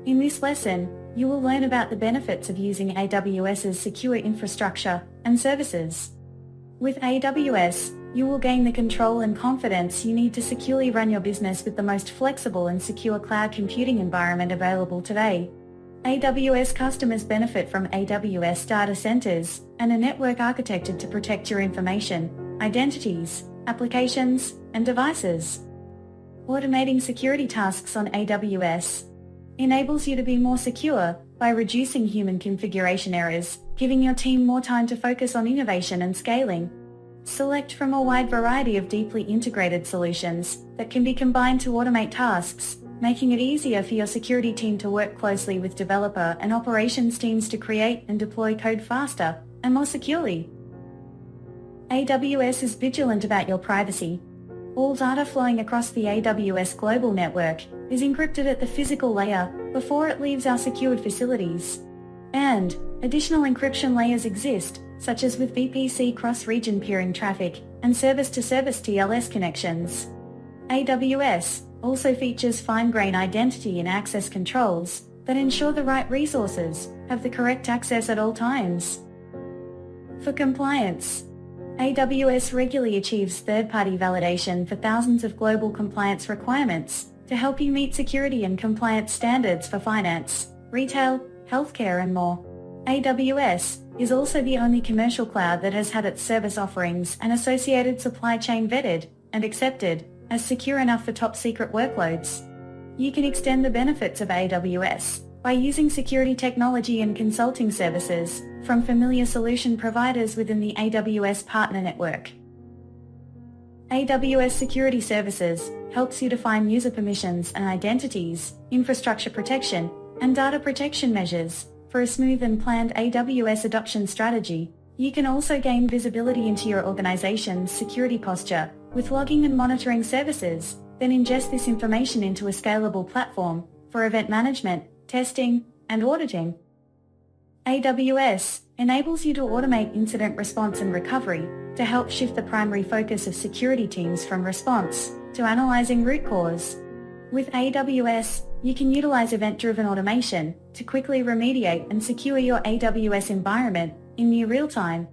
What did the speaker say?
In this lesson, you will learn about the benefits of using AWS's secure infrastructure and services. With AWS, you will gain the control and confidence you need to securely run your business with the most flexible and secure cloud computing environment available today. AWS customers benefit from AWS data centers and a network architected to protect your information, identities, applications, and devices. Automating security tasks on AWS enables you to be more secure by reducing human configuration errors, giving your team more time to focus on innovation and scaling. Select from a wide variety of deeply integrated solutions that can be combined to automate tasks, making it easier for your security team to work closely with developer and operations teams to create and deploy code faster and more securely. AWS is vigilant about your privacy. All data flowing across the AWS global network is encrypted at the physical layer before it leaves our secured facilities. And additional encryption layers exist, such as with VPC cross-region peering traffic and service-to-service TLS connections. AWS also features fine-grained identity and access controls that ensure the right resources have the correct access at all times. For compliance, AWS regularly achieves third-party validation for thousands of global compliance requirements to help you meet security and compliance standards for finance, retail, healthcare, and more. AWS is also the only commercial cloud that has had its service offerings and associated supply chain vetted and accepted as secure enough for top-secret workloads. You can extend the benefits of AWS by using security technology and consulting services from familiar solution providers within the AWS partner network. AWS Security Services helps you define user permissions and identities, infrastructure protection, and data protection measures for a smooth and planned AWS adoption strategy. You can also gain visibility into your organization's security posture with logging and monitoring services, then ingest this information into a scalable platform for event management, testing, and auditing. AWS enables you to automate incident response and recovery to help shift the primary focus of security teams from response to analyzing root cause. With AWS, you can utilize event-driven automation to quickly remediate and secure your AWS environment in near real time.